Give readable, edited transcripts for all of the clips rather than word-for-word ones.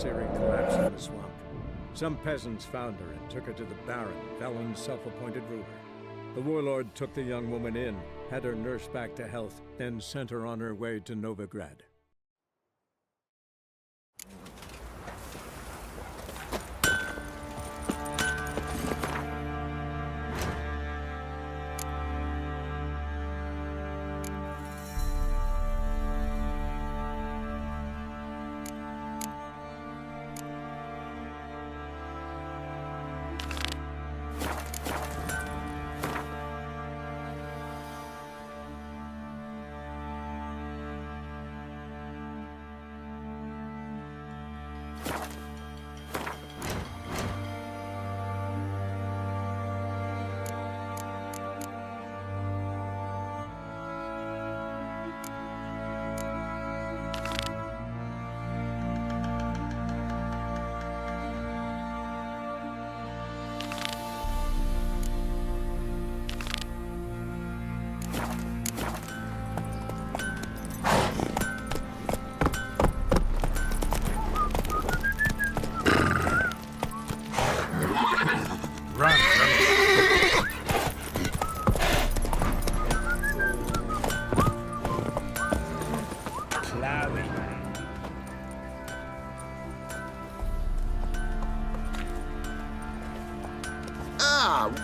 Ciri collapsed in the swamp. Some peasants found her and took her to the Baron, Velen's self-appointed ruler. The warlord took the young woman in, had her nursed back to health, then sent her on her way to Novigrad.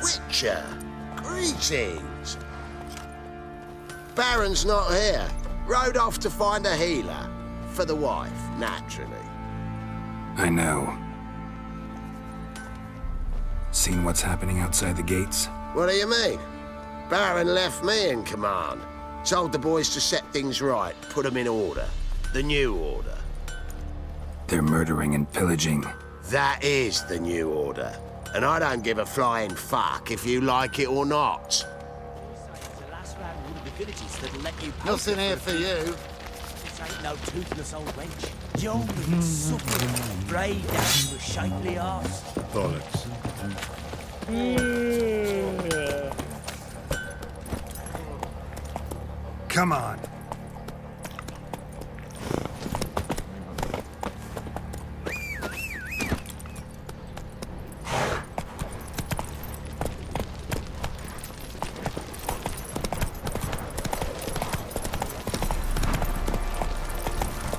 Witcher! Greetings! Baron's not here. Rode off to find a healer. For the wife, naturally. I know. Seen what's happening outside the gates? What do you mean? Baron left me in command. Told the boys to set things right, put them in order. The new order. They're murdering and pillaging. That is the new order. And I don't give a flying fuck if you like it or not. Nothing here for you. This ain't no toothless old wench. Young and supple, braid down to a shapely arse. Bollocks. Come on.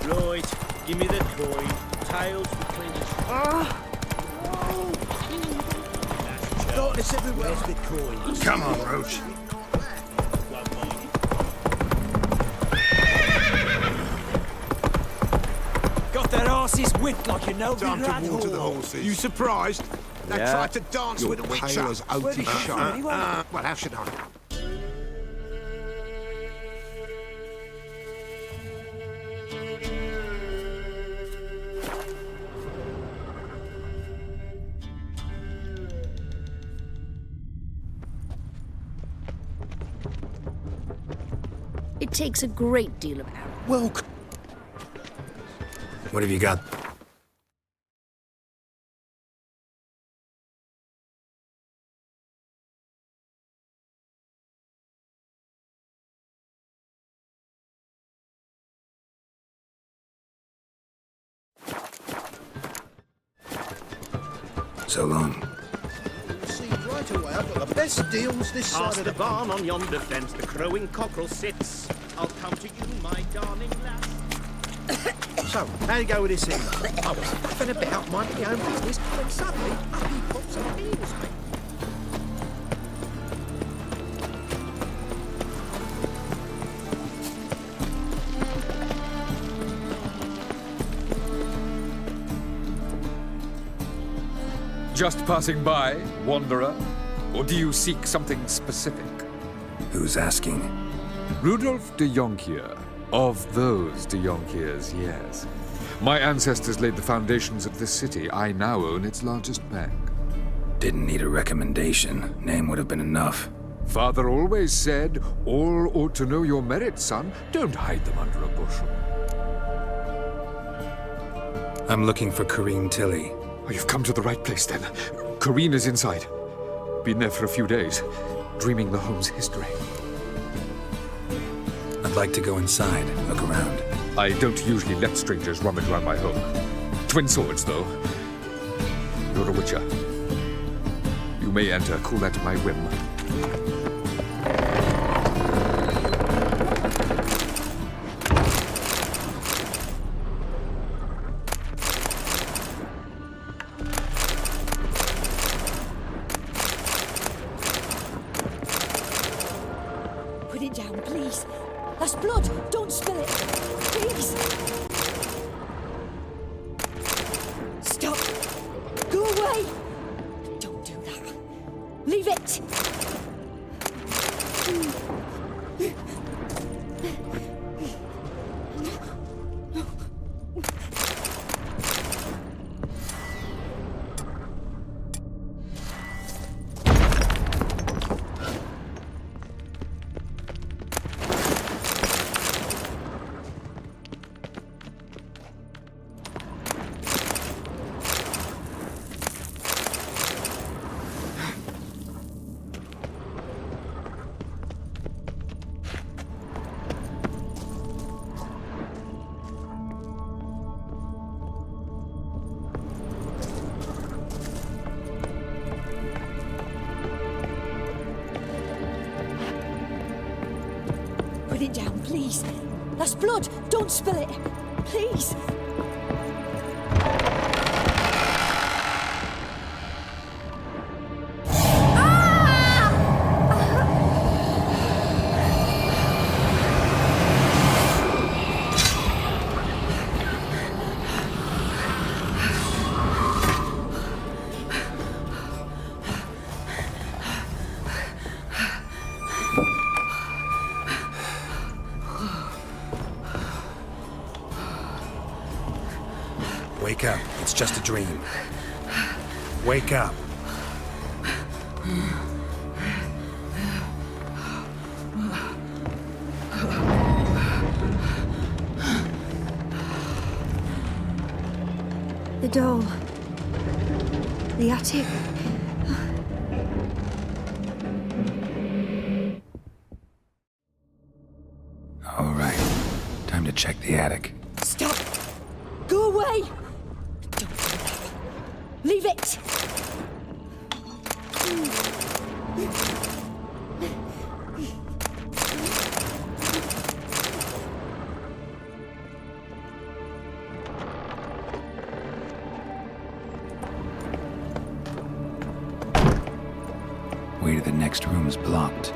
Right, give me the coin. Tails between the... Darkness everywhere. Where's the coin? Come on, Roach. Got their asses whipped like you know. Time to water the horses. You surprised? They tried to dance with a witcher. As oaty shot. Well, how should I? It takes a great deal of arrow. Well, What have you got? So long. See, right away, I've got the best deals this side Past of the the... barn on yonder fence, the crowing cockerel sits. I'll come to you, my darling lass. So, how do you go with this thing? I was faffing about, minding my own business, when suddenly, up he pops and heals me. Just passing by, wanderer? Or do you seek something specific? Who's asking? Rudolf de Jonkier. Of those de Jonkiers, yes. My ancestors laid the foundations of this city. I now own its largest bank. Didn't need a recommendation. Name would have been enough. Father always said, all ought to know your merits, son. Don't hide them under a bushel. I'm looking for Corrine Tilly. Oh, you've come to the right place, then. Corrine is inside. Been there for a few days, dreaming the home's history. I'd like to go inside, look around. I don't usually let strangers rummage around my home. Twin swords, though. You're a witcher. You may enter, cool at my whim. Put it down, please. That's blood. Don't spill it. Please. Stop. Go away. Don't do that. Leave it. Put it down, please. That's blood. Don't spill it. Please. Wake up. It's just a dream. Wake up. The door. The attic. All right. Time to check the attic. Stop. Go away. Don't do that. Leave it. Way to the next room's blocked.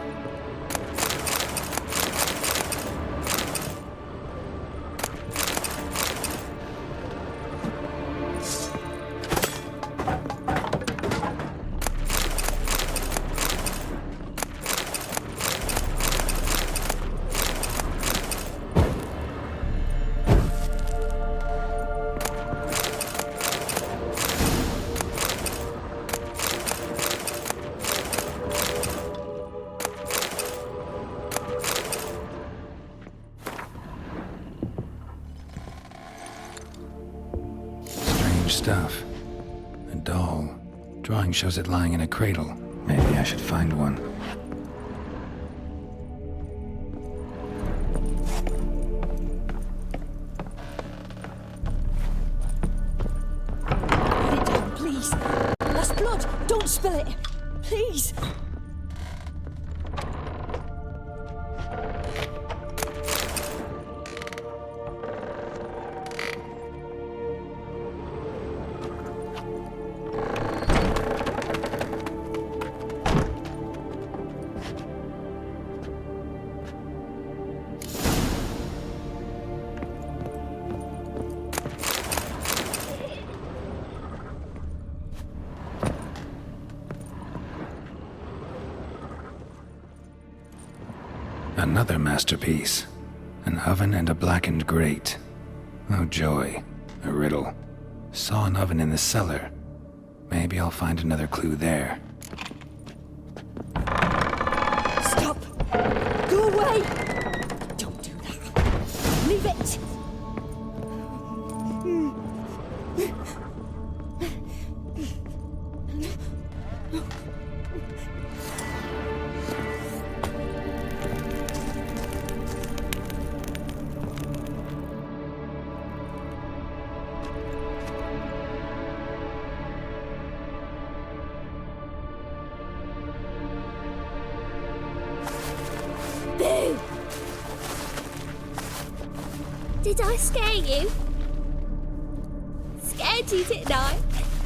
Stuff. A doll. Drawing shows it lying in a cradle. Maybe I should find one. Put it down, please. That's blood. Don't spill it. Please. Another masterpiece. An oven and a blackened grate. Oh joy. A riddle. Saw an oven in the cellar. Maybe I'll find another clue there. Stop. Go away. Don't do that. Leave it. Did I scare you? Scared you, didn't I?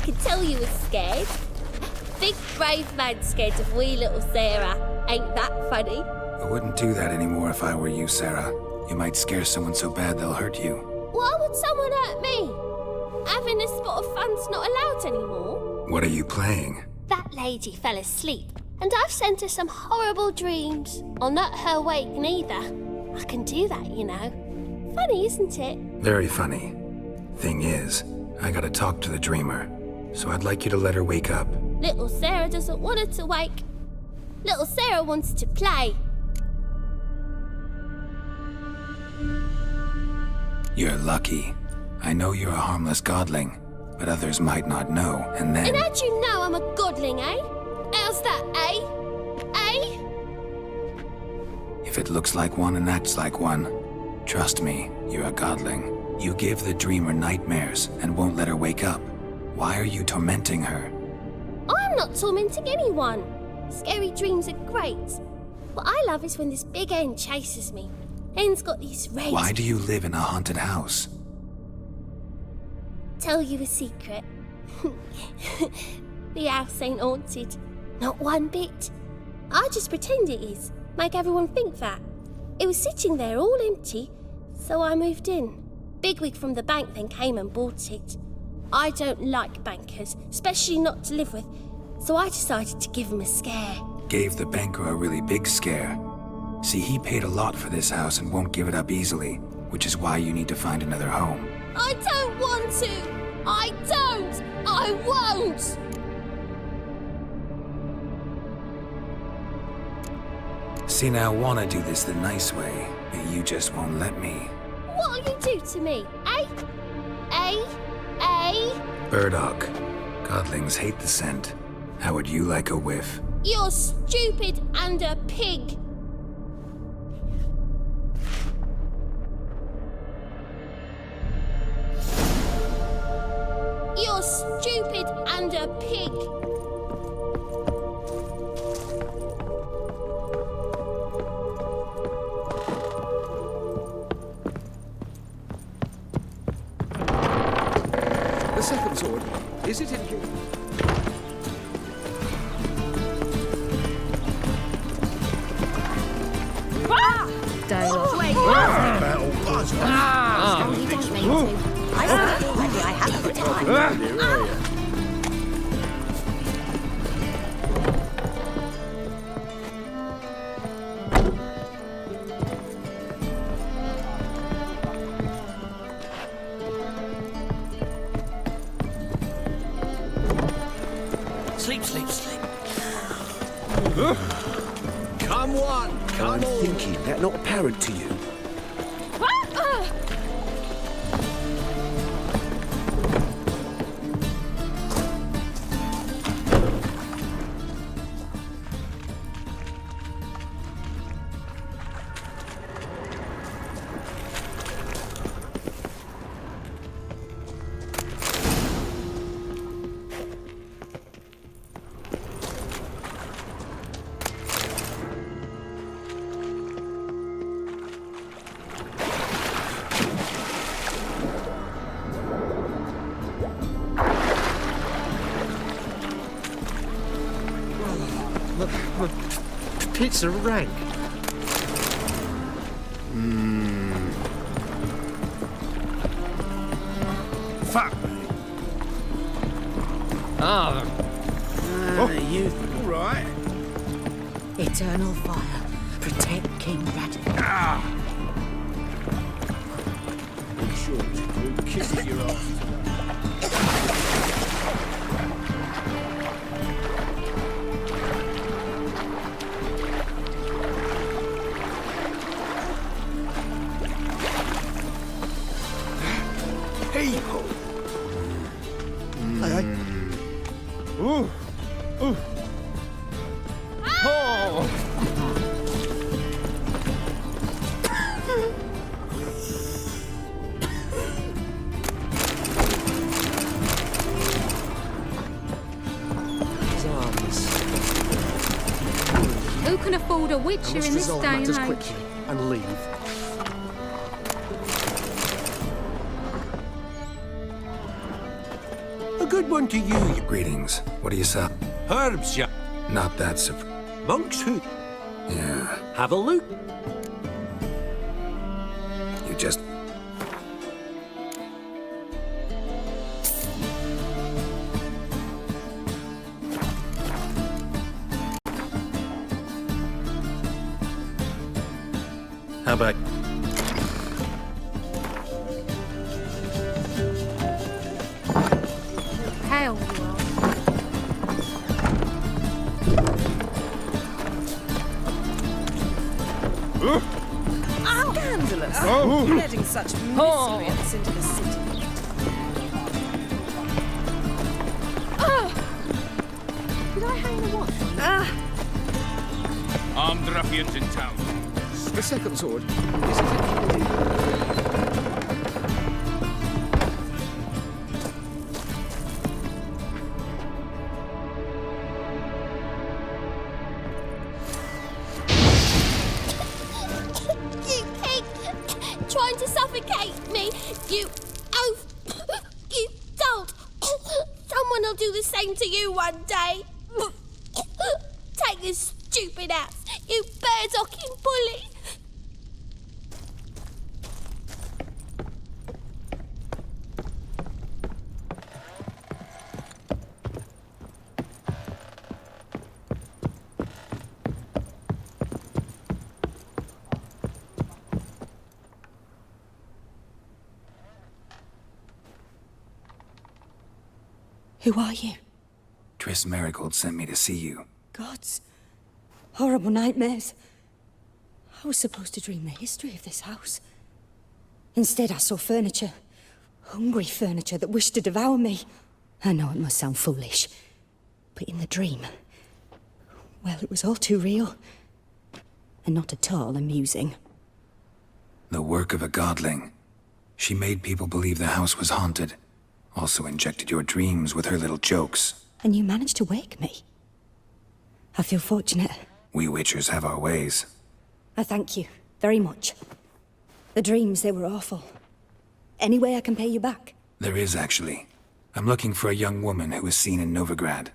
Could tell you was scared. Big brave man scared of wee little Sarah. Ain't that funny? I wouldn't do that anymore if I were you, Sarah. You might scare someone so bad they'll hurt you. Why would someone hurt me? Having a spot of fun's not allowed anymore. What are you playing? That lady fell asleep, and I've sent her some horrible dreams. I'll not her wake neither. I can do that, you know. Funny, isn't it? Very funny. Thing is, I gotta talk to the dreamer, so I'd like you to let her wake up. Little Sarah doesn't want her to wake. Little Sarah wants to play. You're lucky. I know you're a harmless godling, but others might not know, and then... And how'd you know I'm a godling, eh? How's that, eh? Eh? If it looks like one and acts like one, trust me, you're a godling. You give the dreamer nightmares and won't let her wake up. Why are you tormenting her? I'm not tormenting anyone. Scary dreams are great. What I love is when this big hen chases me. Hen's got these red... Why do you live in a haunted house? Tell you a secret. The house ain't haunted. Not one bit. I just pretend it is. Make everyone think that. It was sitting there all empty, so I moved in. Bigwig from the bank then came and bought it. I don't like bankers, especially not to live with, so I decided to give him a scare. Gave the banker a really big scare. See, he paid a lot for this house and won't give it up easily, which is why you need to find another home. I don't want to! I don't! I won't! See, now I want to do this the nice way, but you just won't let me. What'll you do to me, eh? Eh? Eh? Burdock. Godlings hate the scent. How would you like a whiff? You're stupid and a pig. You're stupid and a pig. The second sword, is it in here? Wait, you don't mean to. I said already I have the time. Sleep, sleep, sleep. Come on, come I'm on. thinking that not apparent to you. Pizza rank. Fuck. You... All right. Eternal fire. Protect King Radin. In short, who kisses your ass? Hey-ho! Aye, aye. Ooh. Ooh. Oh. Who can afford a witcher in this day and age? Quickly and leave. good one to you. Greetings. What do you sup? Herbs, ya. Not that surprised. Monks who... Yeah. Have a look. You just... How about... Hell you are. Scandalous. Letting such miscreants into the city. Did I hang the watch? Armed ruffians in town. The second sword. You pig! Trying to suffocate me! You oaf! You don't! Someone will do the same to you one day! Take this stupid axe, you bird-docking bully! Who are you? Triss Marigold sent me to see you. Gods. Horrible nightmares. I was supposed to dream the history of this house. Instead, I saw furniture. Hungry furniture that wished to devour me. I know it must sound foolish, but in the dream, well, it was all too real. And not at all amusing. The work of a godling. She made people believe the house was haunted. Also injected your dreams with her little jokes. And you managed to wake me. I feel fortunate. We witchers have our ways. I thank you very much. The dreams, they were awful. Any way I can pay you back? There is, actually. I'm looking for a young woman who was seen in Novigrad.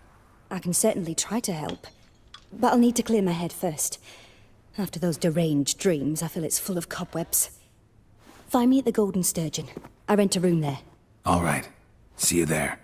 I can certainly try to help. But I'll need to clear my head first. After those deranged dreams, I feel it's full of cobwebs. Find me at the Golden Sturgeon. I rent a room there. All right. See you there.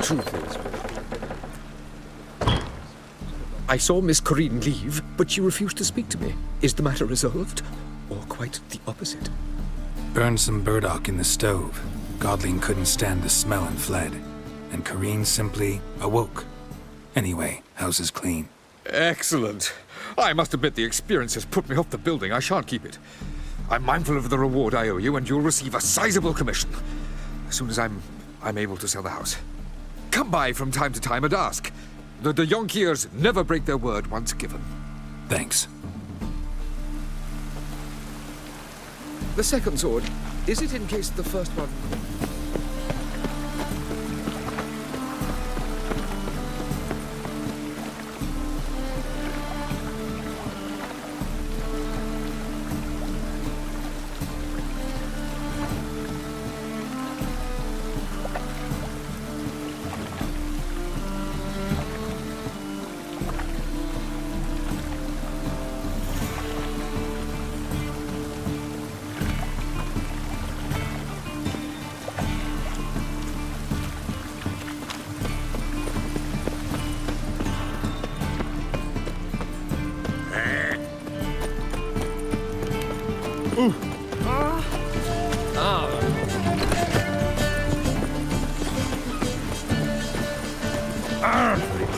Truth is, I saw Miss Corinne leave, but she refused to speak to me. Is the matter resolved? Or quite the opposite? Burned some burdock in the stove. Godling couldn't stand the smell and fled. And Corinne simply awoke. Anyway, house is clean. Excellent. I must admit the experience has put me off the building. I shan't keep it. I'm mindful of the reward I owe you, and you'll receive a sizable commission. As soon as I'm able to sell the house. Come by from time to time and ask. The de Jonkiers never break their word once given. Thanks. The second sword, is it in case the first one...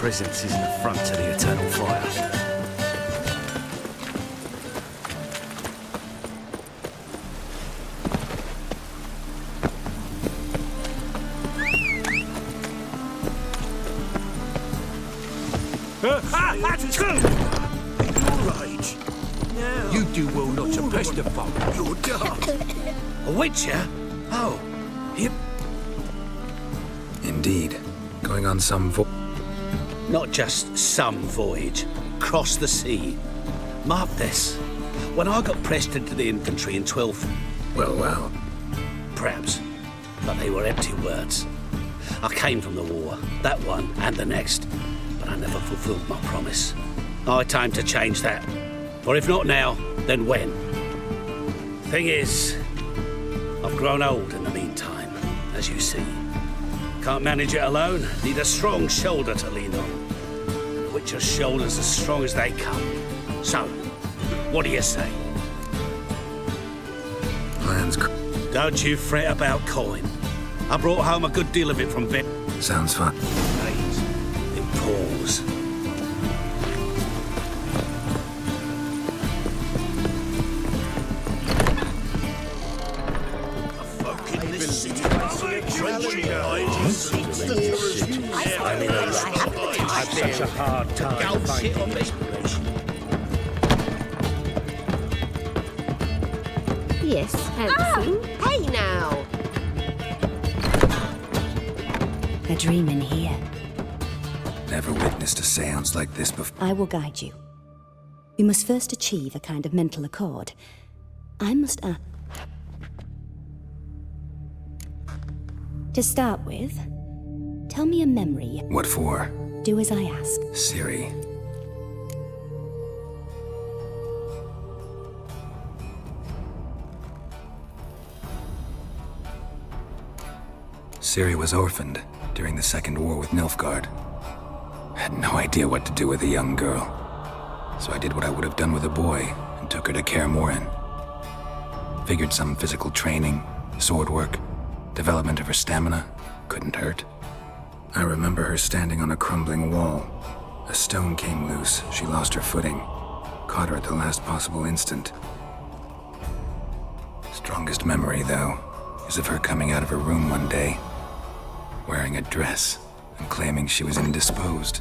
Presence is an affront to the eternal fire. Your age. Now. You do well not to pester folk. You're dark. A witcher? Oh, him. Indeed. Going on some Not just some voyage. Cross the sea. Mark this. When I got pressed into the infantry in 12th... Well. Perhaps. But they were empty words. I came from the war, that one and the next. But I never fulfilled my promise. High time to change that. Or if not now, then when? Thing is, I've grown old in the meantime, as you see. Can't manage it alone. Need a strong shoulder to lean on. Witcher's shoulders as strong as they come. So, what do you say? Plans. Don't you fret about coin. I brought home a good deal of it from Vic. Sounds fun. Days. It pours. I've such a hard time finding inspiration. Yes, handsome. Hey now! A dream in here. Never witnessed a seance like this before. I will guide you. We must first achieve a kind of mental accord. I must To start with, tell me a memory. What for? Do as I ask. Ciri. Ciri was orphaned during the Second War with Nilfgaard. Had no idea what to do with a young girl. So I did what I would have done with a boy and took her to Kaer Morhen. Figured some physical training, sword work, development of her stamina couldn't hurt. I remember her standing on a crumbling wall. A stone came loose, she lost her footing. Caught her at the last possible instant. Strongest memory, though, is of her coming out of her room one day, wearing a dress and claiming she was indisposed.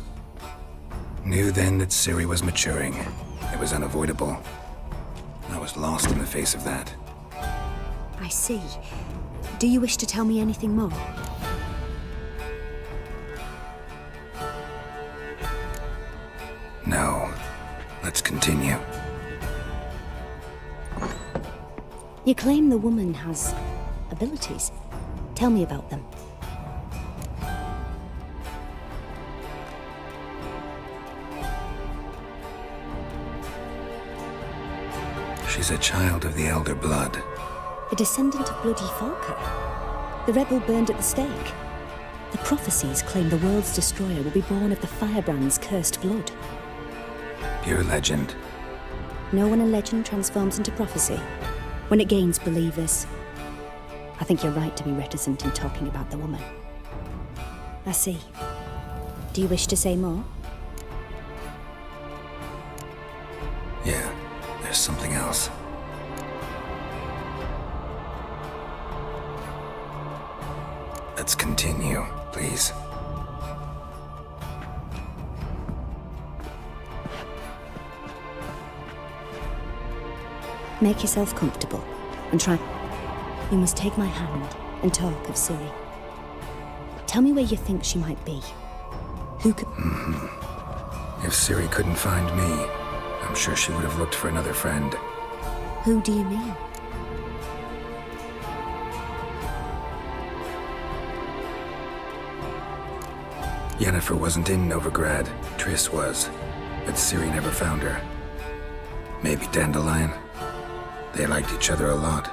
Knew then that Ciri was maturing. It was unavoidable. I was lost in the face of that. I see. Do you wish to tell me anything more? No. Let's continue. You claim the woman has abilities. Tell me about them. She's a child of the Elder Blood. A descendant of Bloody Falker. The rebel burned at the stake. The prophecies claim the world's destroyer will be born of the Firebrand's cursed blood. Pure legend. No one in legend transforms into prophecy. When it gains believers. I think you're right to be reticent in talking about the woman. I see. Do you wish to say more? Yeah, there's something else. Let's continue, please. Make yourself comfortable and try. You must take my hand and talk of Ciri. Tell me where you think she might be. Who could... If Ciri couldn't find me, I'm sure she would have looked for another friend. Who do you mean? Yennefer wasn't in Novigrad. Triss was. But Ciri never found her. Maybe Dandelion. They liked each other a lot.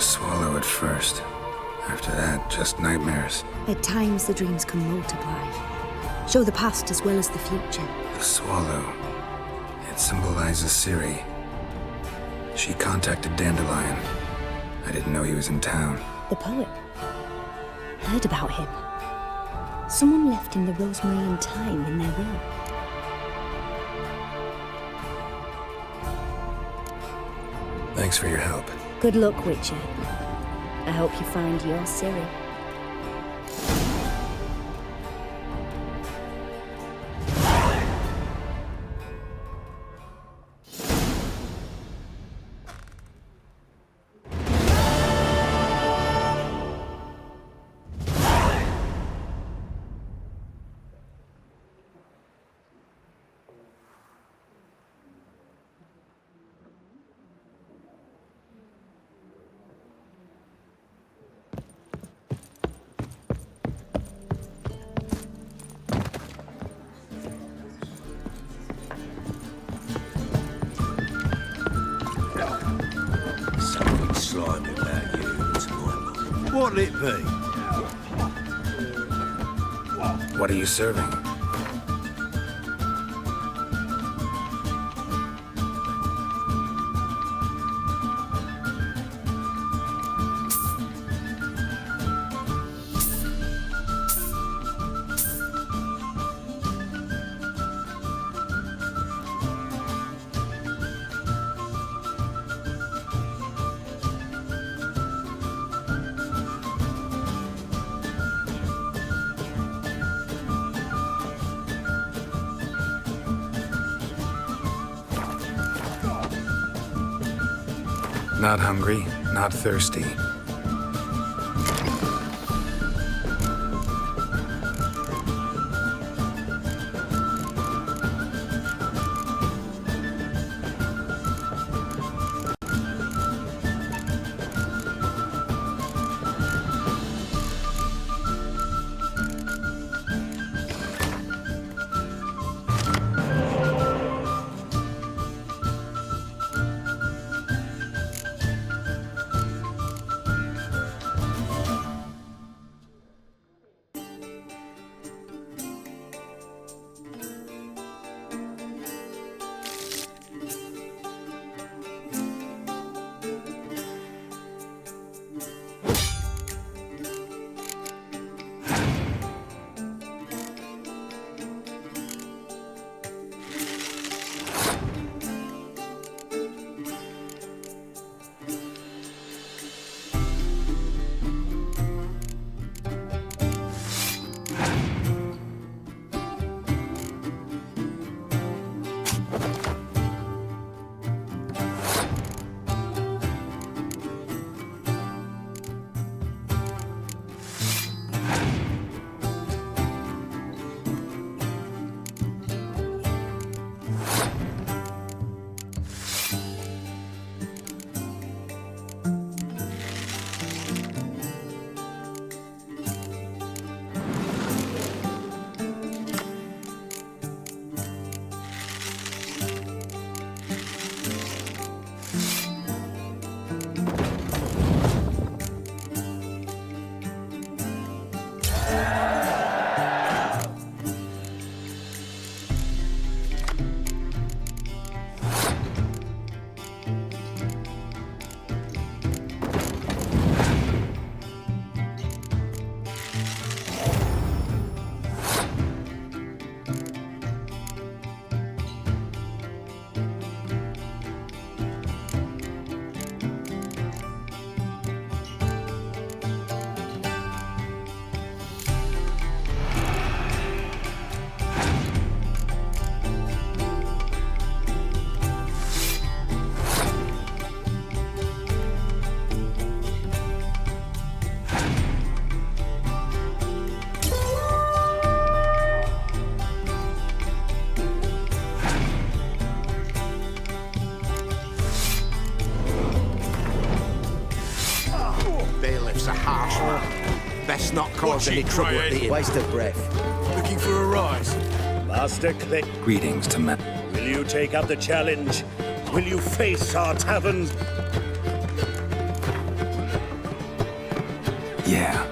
swallow at first. After that, just nightmares. At times, the dreams can multiply. Show the past as well as the future. The swallow. It symbolizes Ciri. She contacted Dandelion. I didn't know he was in town. The poet. Heard about him. Someone left him the rosemary and thyme in their will. Thanks for your help. Good luck, Witcher. I hope you find your Ciri. Something slimy about you, it's my mind. What'll it be? What are you serving? Not hungry, not thirsty. Bailiff's a harsh man. Best not cause any trouble at the inn. Waste of breath. Looking for a rise? Master Click, Greetings to men. will you take up the challenge? Will you face our tavern? Yeah,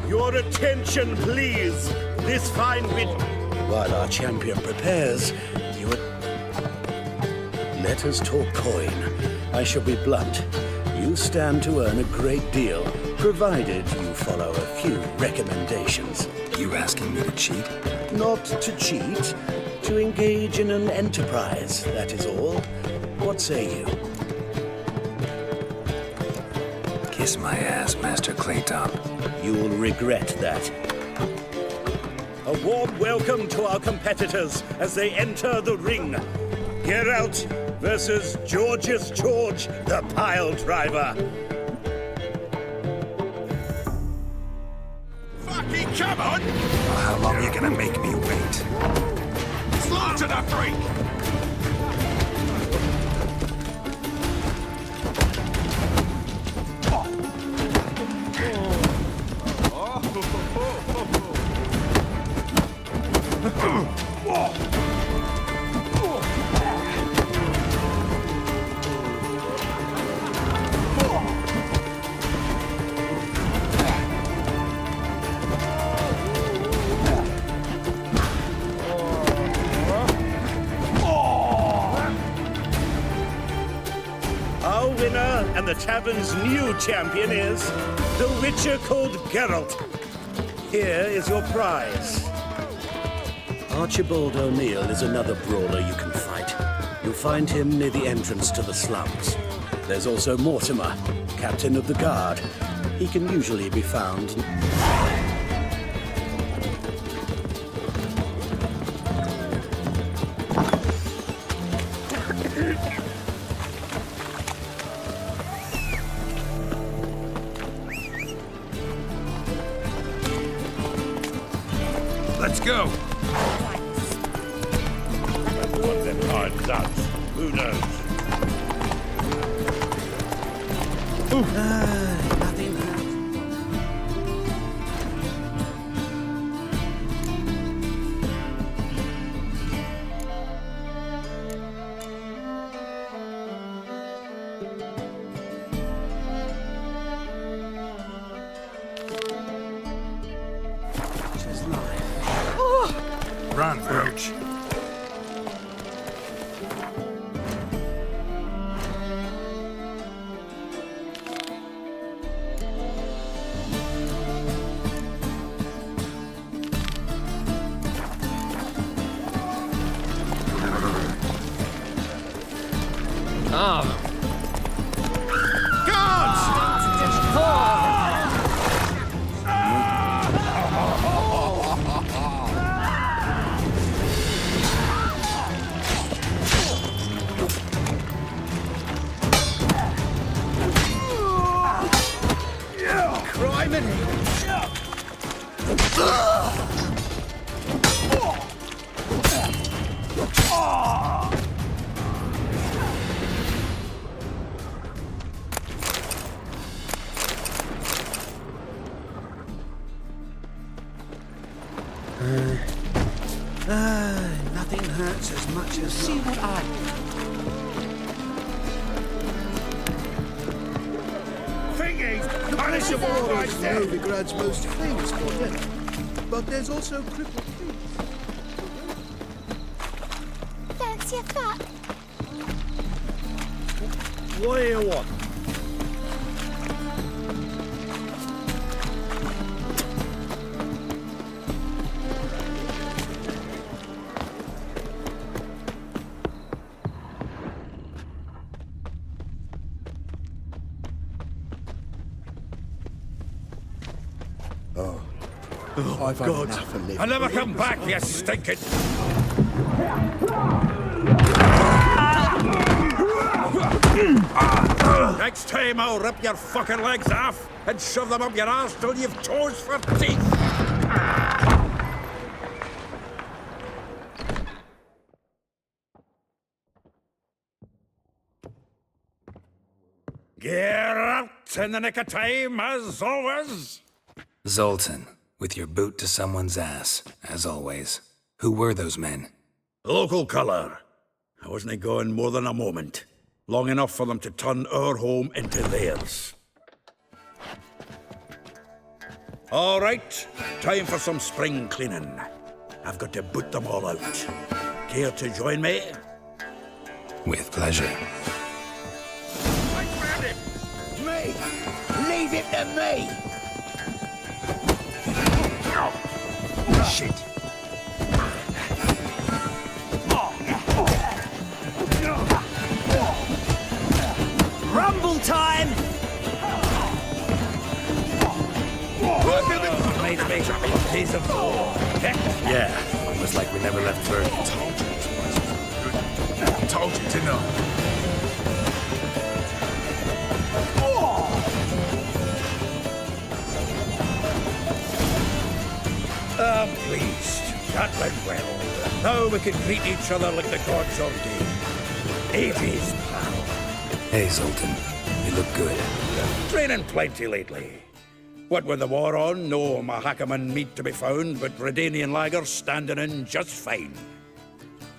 Your attention, please. This fine bit. While our champion prepares, you would... Let us talk coin. I shall be blunt. You stand to earn a great deal, provided you follow a few recommendations. You asking me to cheat? Not to cheat, to engage in an enterprise, that is all. What say you? Kiss my ass, Master Claytop. You'll regret that. A warm welcome to our competitors as they enter the ring. Geralt versus Georgius George, the pile driver. Fucking come on! Well, how long are you gonna make me wait? Slaughter the freak! Our winner and the tavern's new champion is the Witcher called Geralt. Here is your prize. Archibald O'Neill is another brawler you can fight. You'll find him near the entrance to the slums. There's also Mortimer, captain of the guard. He can usually be found... Let's go! What them hard nuts? Who knows? nothing. Run, Roach. Nothing hurts as much as... See what I... Thingy! Punishable by death! Novigrad's most famous quartet. But there's also Crippled Pete. Fancy a fat? What do you want? I've had enough of living. I'll never come back, you stinking... Next time I'll rip your fucking legs off and shove them up your ass till you've toes for teeth. Geralt in the nick of time, as always. Zoltan, with your boot to someone's ass, as always. Who were those men? Local colour. I wasn't going more than a moment. Long enough for them to turn our home into theirs. All right, time for some spring cleaning. I've got to boot them all out. Care to join me? With pleasure. Me! Leave it to me! Shit. Rumble time! Made me a piece of war. Yeah, almost like we never left Verdant. Told you to know. I'm pleased. That went well. Now we can greet each other like the gods ordained. Ages, pal. Hey, Zoltan. You look good. Training plenty lately. What with the war on, no Mahakaman meat to be found, but Redanian lagers standing in just fine.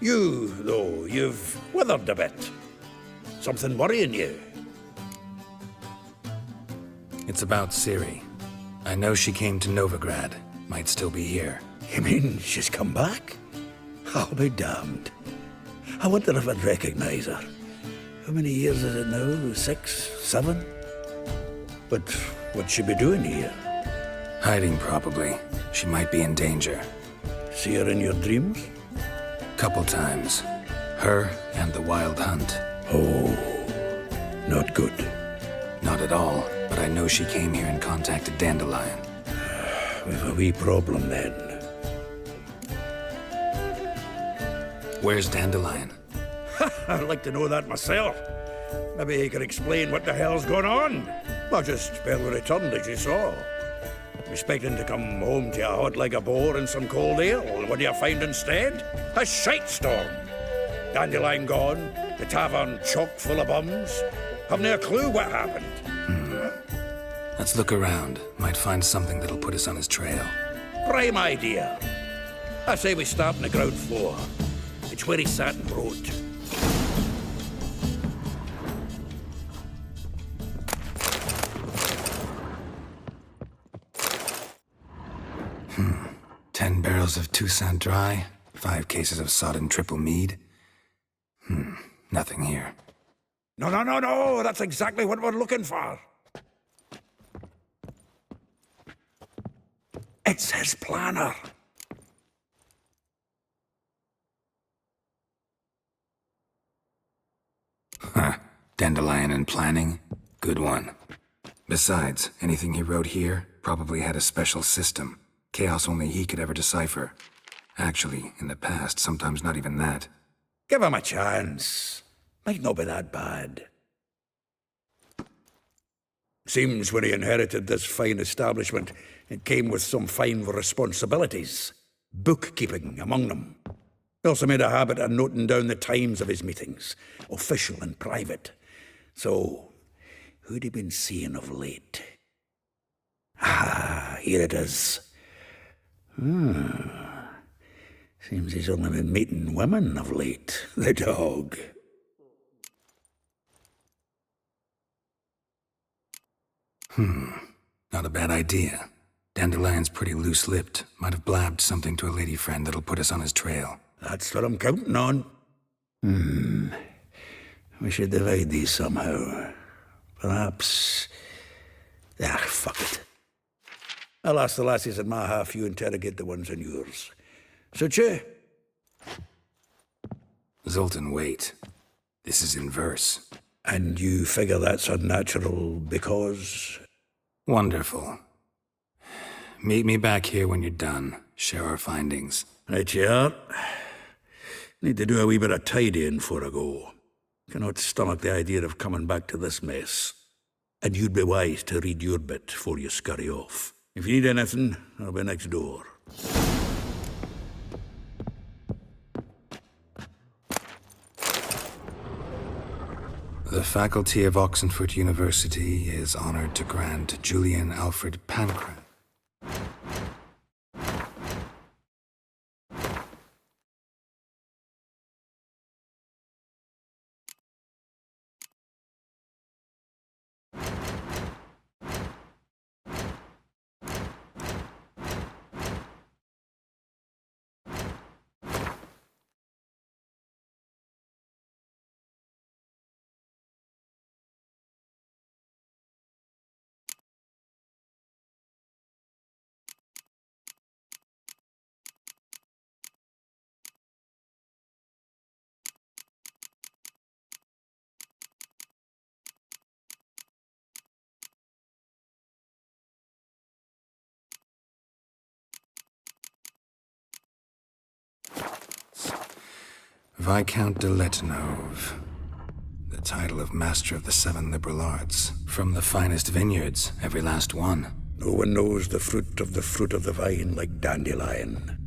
You, though, you've withered a bit. Something worrying you? It's about Ciri. I know she came to Novigrad. Might still be here. You mean she's come back? I'll be damned. I wonder if I'd recognize her. How many years is it now? 6, 7? But what'd she be doing here? Hiding, probably. She might be in danger. See her in your dreams? Couple times. Her and the Wild Hunt. Oh, not good. Not at all, but I know she came here and contacted Dandelion. We've a wee problem then. Where's Dandelion? I'd like to know that myself. Maybe he can explain what the hell's going on. I just barely returned, as you saw. Expecting to come home to a hot like a boar and some cold ale. What do you find instead? A shite storm. Dandelion gone, the tavern chock full of bums. Haven't a clue what happened. Let's look around. Might find something that'll put us on his trail. Prime idea. I say we start on the ground floor. It's where he sat and wrote. Hmm. 10 barrels of Toussaint Dry, 5 cases of sodden triple mead. Nothing here. No, that's exactly what we're looking for. It's his planner. Huh. Dandelion and planning? Good one. Besides, anything he wrote here probably had a special system. Chaos only he could ever decipher. Actually, in the past, sometimes not even that. Give him a chance. Might not be that bad. Seems when he inherited this fine establishment, it came with some fine responsibilities. Bookkeeping among them. He also made a habit of noting down the times of his meetings, official and private. So, who'd he been seeing of late? Ah, here it is. Seems he's only been meeting women of late, the dog. Not a bad idea. Dandelion's pretty loose-lipped. Might have blabbed something to a lady friend that'll put us on his trail. That's what I'm counting on. We should divide these somehow. Perhaps... fuck it. I'll ask the lassies in my half, you interrogate the ones in yours. Suit you? Zoltan, wait. This is in verse. And you figure that's unnatural because... Wonderful. Meet me back here when you're done. Share our findings. Right you are. Need to do a wee bit of tidying before I go. Cannot stomach the idea of coming back to this mess. And you'd be wise to read your bit before you scurry off. If you need anything, I'll be next door. The faculty of Oxenford University is honored to grant Julian Alfred Pancras. Viscount de Letenhove. The title of Master of the Seven Liberal Arts. From the finest vineyards, every last one. No one knows the fruit of the vine like Dandelion.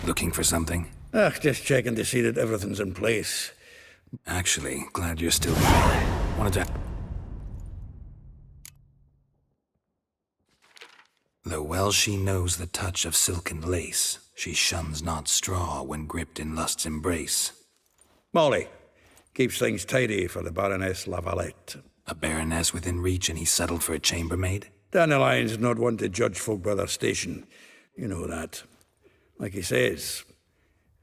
Looking for something? Just checking to see that everything's in place. Actually, glad you're still here. Wanted to... Though well she knows the touch of silken lace, she shuns not straw when gripped in lust's embrace. Molly, keeps things tidy for the Baroness Lavalette. A baroness within reach and he settled for a chambermaid? Dandelion's not one to judge folk by their station. You know that. Like he says,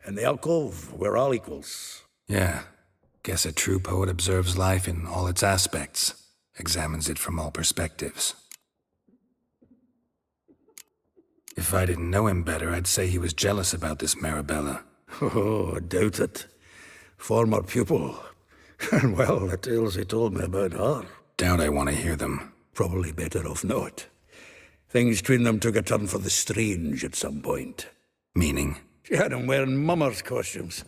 in the alcove, we're all equals. Yeah. Guess a true poet observes life in all its aspects, examines it from all perspectives. If I didn't know him better, I'd say he was jealous about this Marabella. Oh, I doubt it. Former pupil. And well, the tales he told me about her. Doubt I want to hear them. Probably better off not. Things between them took a turn for the strange at some point. Meaning? She had him wearing mummers' costumes.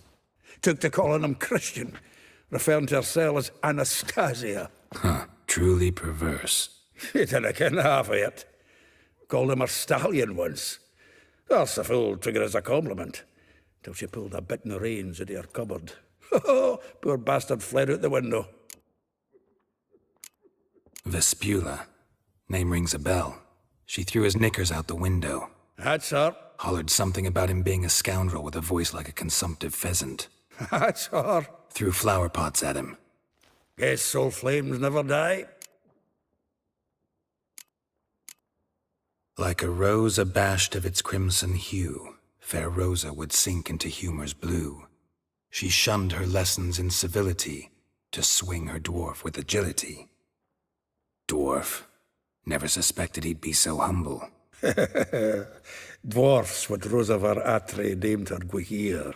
Took to calling him Christian, referring to herself as Anastasia. Huh, truly perverse. She didn't ken half of it. Called him her stallion once. That's the fool took it as a compliment, till she pulled a bit in the reins into her cupboard. Poor bastard fled out the window. Vespula. Name rings a bell. She threw his knickers out the window. That's her. Hollered something about him being a scoundrel with a voice like a consumptive pheasant. That's her. Threw flower pots at him. Guess soul flames never die. Like a rose abashed of its crimson hue, fair Rosa would sink into humor's blue. She shunned her lessons in civility to swing her dwarf with agility. Dwarf. Never suspected he'd be so humble. Dwarfs what Rosavar Atre named her Guihir.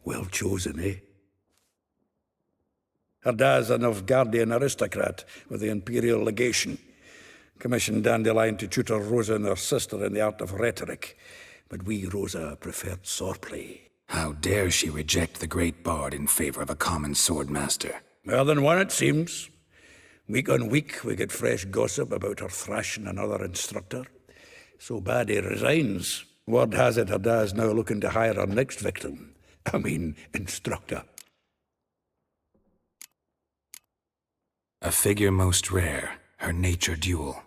Well chosen, eh? Her dad's a Novgardian aristocrat with the Imperial Legation. Commissioned Dandelion to tutor Rosa and her sister in the art of rhetoric. But we, Rosa, preferred swordplay. How dare she reject the great bard in favor of a common swordmaster? More than one, it seems. Week on week, we get fresh gossip about her thrashing another instructor. So bad he resigns. Word has it her dad's now looking to hire her next victim. I mean, instructor. A figure most rare, her nature dual.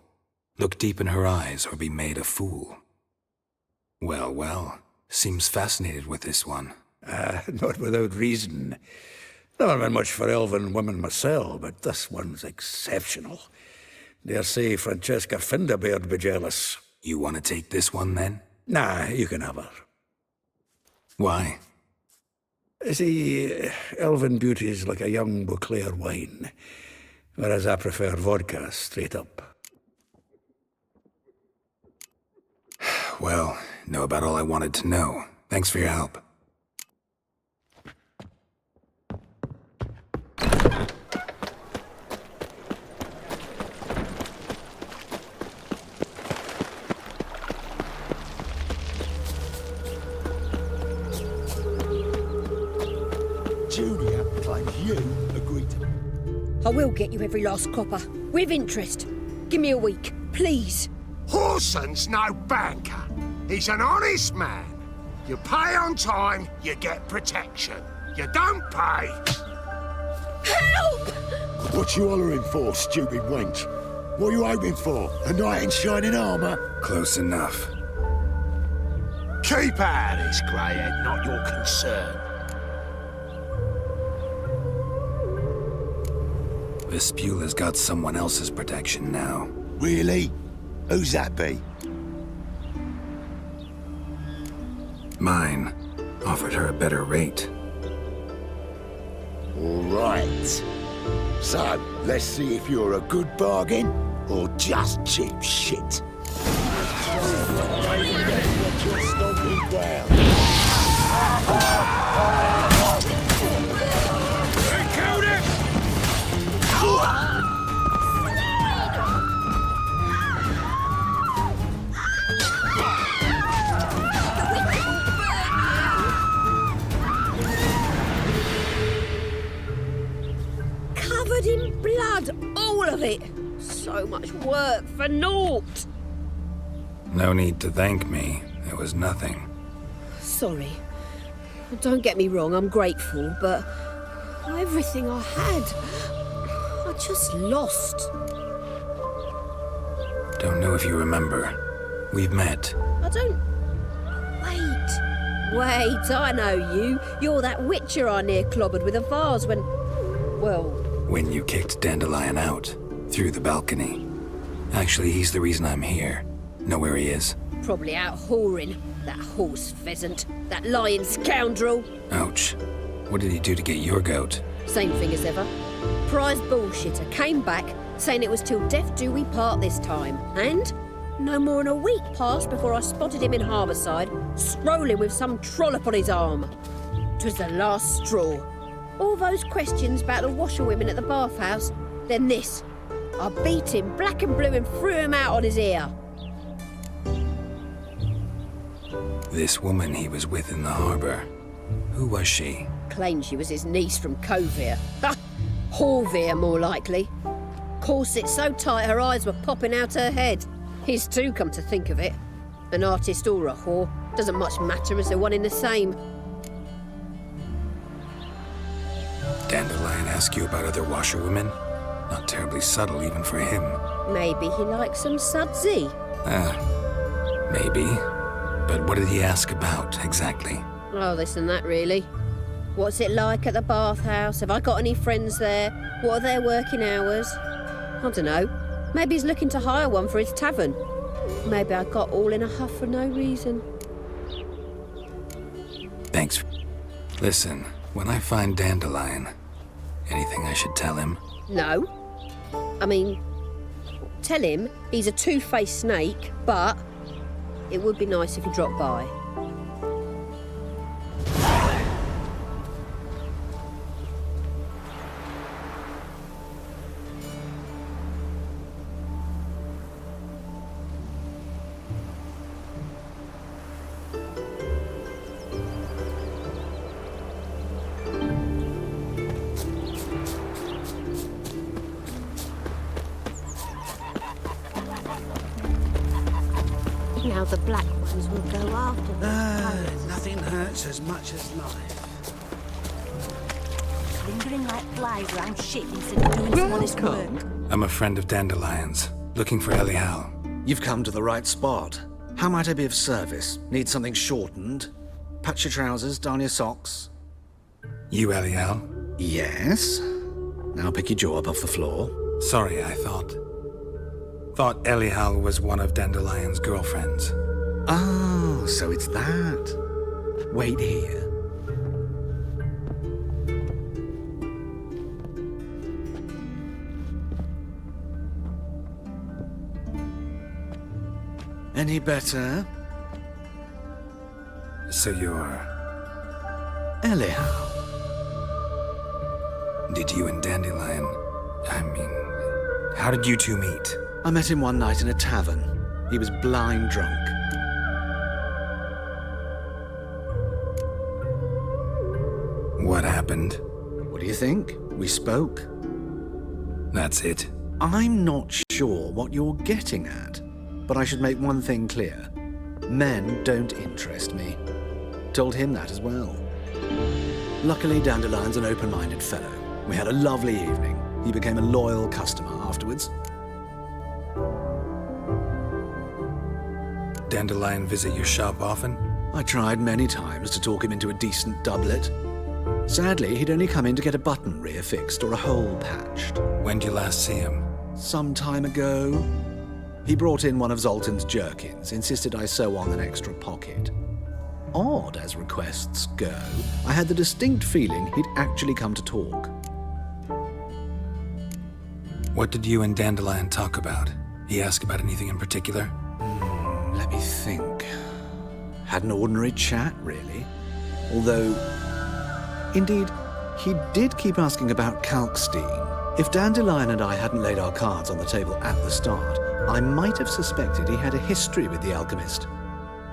Look deep in her eyes or be made a fool. Well, well, seems fascinated with this one. Not without reason. Never been much for elven women myself, but this one's exceptional. Dare say Francesca Finderbeard be jealous. You want to take this one, then? Nah, you can have her. Why? See, elven beauty's like a young Beauclair wine, whereas I prefer vodka straight up. Well, know about all I wanted to know. Thanks for your help. claims you agreed to. I will get you every last copper, with interest. Give me a week, please. Horson's no banker. He's an honest man. You pay on time, you get protection. You don't pay... Help! What you hollering for, stupid wench? What are you hoping for? A knight in shining armour? Close enough. Keep out of this, Greyhead, not your concern. Vespula's got someone else's protection now. Really? Who's that be? Mine. Offered her a better rate. All right. So, let's see if you're a good bargain or just cheap shit. Covered in blood, all of it. So much work for naught. No need to thank me. It was nothing. Sorry. Don't get me wrong, I'm grateful, but everything I had, I just lost. Don't know if you remember. We've met. I don't... Wait, I know you. You're that witcher I near clobbered with a vase when... Well... When you kicked Dandelion out. Through the balcony. Actually, he's the reason I'm here. Know where he is? Probably out whoring. That horse pheasant. That lying scoundrel. Ouch. What did he do to get your goat? Same thing as ever. Prize bullshitter came back, saying it was till death do we part this time. And no more than a week passed before I spotted him in Harbourside, strolling with some trollop on his arm. 'Twas the last straw. All those questions about the washerwomen at the bathhouse, then this. I beat him black and blue and threw him out on his ear. This woman he was with in the harbour. Who was she? Claimed she was his niece from Kovir. Ha! Horvir, more likely. Corset so tight her eyes were popping out her head. His too, come to think of it. An artist or a whore. Doesn't much matter as they're one in the same. Dandelion ask you about other washerwomen? Not terribly subtle even for him. Maybe he likes some sudsy. Maybe. But what did he ask about, exactly? Oh, this and that, really. What's it like at the bathhouse? Have I got any friends there? What are their working hours? I don't know. Maybe he's looking to hire one for his tavern. Maybe I got all in a huff for no reason. Thanks. Listen, when I find Dandelion, anything I should tell him? No. I mean, tell him he's a two-faced snake, but it would be nice if he dropped by. Now the black ones will go after them. Nothing hurts as much as life. Lingering like flies around shit instead of doing some honest work. I'm a friend of Dandelion's, looking for Elial. You've come to the right spot. How might I be of service? Need something shortened? Patch your trousers, darn your socks. You Elial? Yes. Now pick your jaw up off the floor. Sorry, I thought Elial was one of Dandelion's girlfriends. Oh, so it's that. Wait here. Any better? So you're... Elial. Did you and Dandelion... how did you two meet? I met him one night in a tavern. He was blind drunk. What happened? What do you think? We spoke. That's it. I'm not sure what you're getting at, but I should make one thing clear. Men don't interest me. Told him that as well. Luckily, Dandelion's an open-minded fellow. We had a lovely evening. He became a loyal customer afterwards. Dandelion visit your shop often? I tried many times to talk him into a decent doublet. Sadly, he'd only come in to get a button rear fixed or a hole patched. When did you last see him? Some time ago. He brought in one of Zoltan's jerkins, insisted I sew on an extra pocket. Odd as requests go, I had the distinct feeling he'd actually come to talk. What did you and Dandelion talk about? He asked about anything in particular? Let me think. Had an ordinary chat, really. Although, indeed, he did keep asking about Kalkstein. If Dandelion and I hadn't laid our cards on the table at the start, I might have suspected he had a history with the alchemist.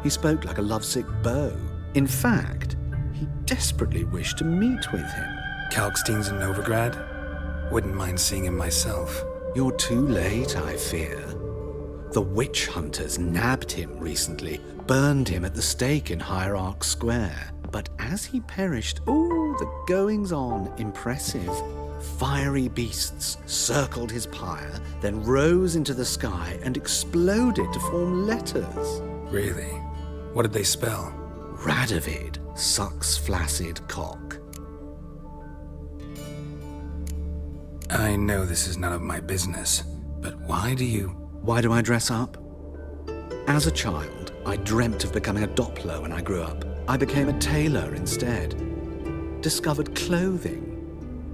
He spoke like a lovesick beau. In fact, he desperately wished to meet with him. Kalkstein's in Novigrad? Wouldn't mind seeing him myself. You're too late, I fear. The witch hunters nabbed him recently, burned him at the stake in Hierarch Square. But as he perished, the goings-on impressive. Fiery beasts circled his pyre, then rose into the sky and exploded to form letters. Really? What did they spell? Radovid sucks flaccid cock. I know this is none of my business, but why do I dress up? As a child, I dreamt of becoming a Doppler when I grew up. I became a tailor instead. Discovered clothing.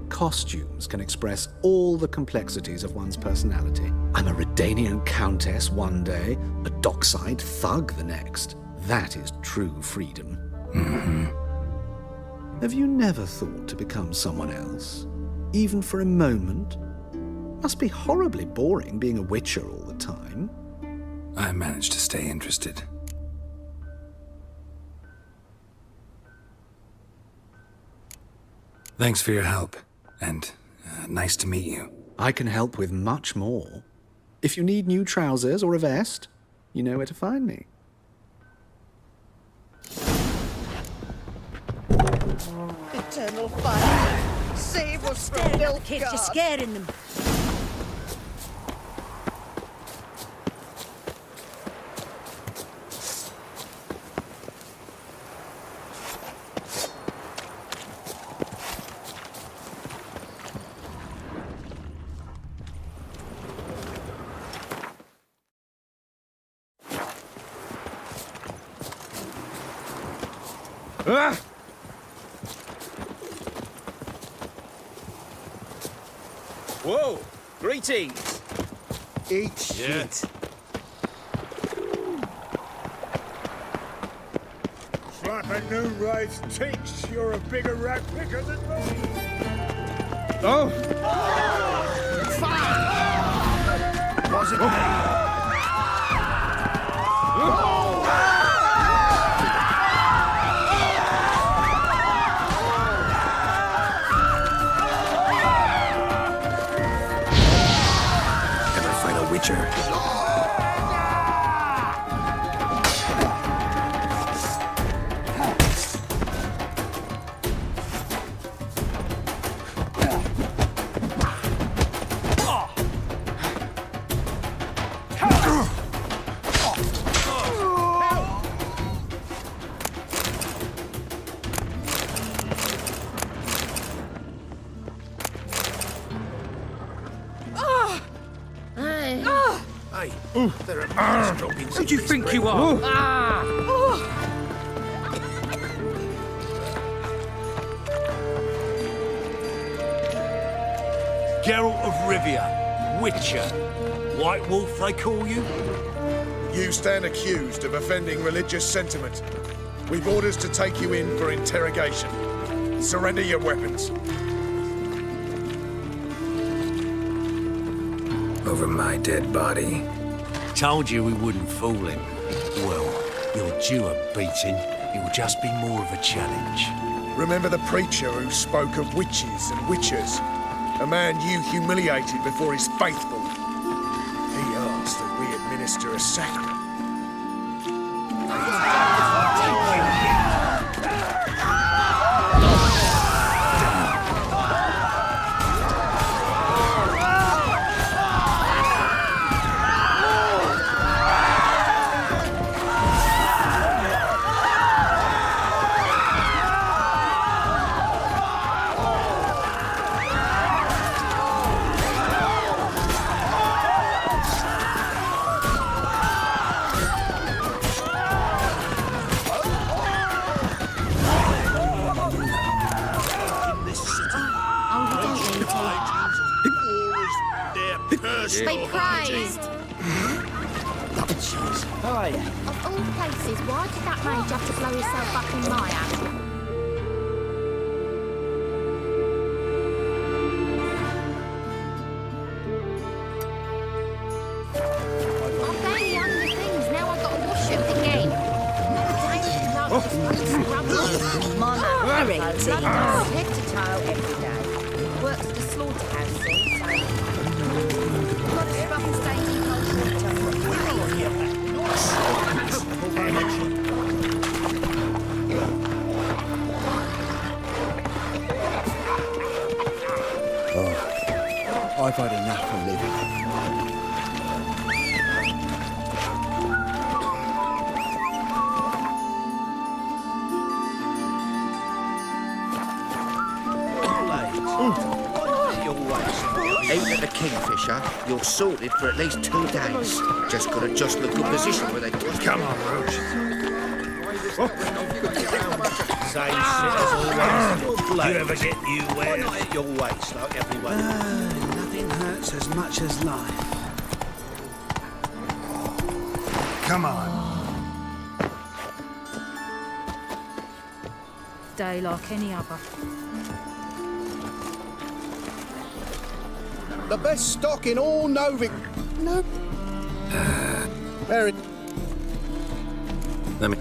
Costumes can express all the complexities of one's personality. I'm a Redanian countess one day, a dockside thug the next. That is true freedom. Have you never thought to become someone else? Even for a moment? Must be horribly boring being a witcher all the time. I managed to stay interested. Thanks for your help, and nice to meet you. I can help with much more. If you need new trousers or a vest, you know where to find me. Eternal fire, save us from Nilfgaard. Kids, you're scaring them. Whoa! Greetings! Eat shit. Slapping new rice tinks, you're a bigger rat picker than me. Oh! Fuck! Was it me? Witcher. There are mice dropping. Who do you think you are? Geralt of Rivia, Witcher. White Wolf, they call you? You stand accused of offending religious sentiment. We've orders to take you in for interrogation. Surrender your weapons. Over my dead body. Told you we wouldn't fool him. Well, you're due a beating. It will just be more of a challenge. Remember the preacher who spoke of witches and witchers? A man you humiliated before his faithful. He asked that we administer a sacrament. Be praised! Hi. Of all places, why did that mage have to blow himself up in my house? I've barely done the things, now I've got to wash them again. Very easy. Head to toe every day. Works at the slaughterhouse, see, so... Got to scrub and stay in cold Oh, I've had enough of living. Out at the Kingfisher, you're sorted for at least 2 days. Just got to adjust the good position where they put. Come on, Roach. Same shit as always. You ever get new wear? Why not at your waist like everyone? Nothing hurts as much as life. Come on. Day like any other. The best stock in all Novik. No. Very. Let me.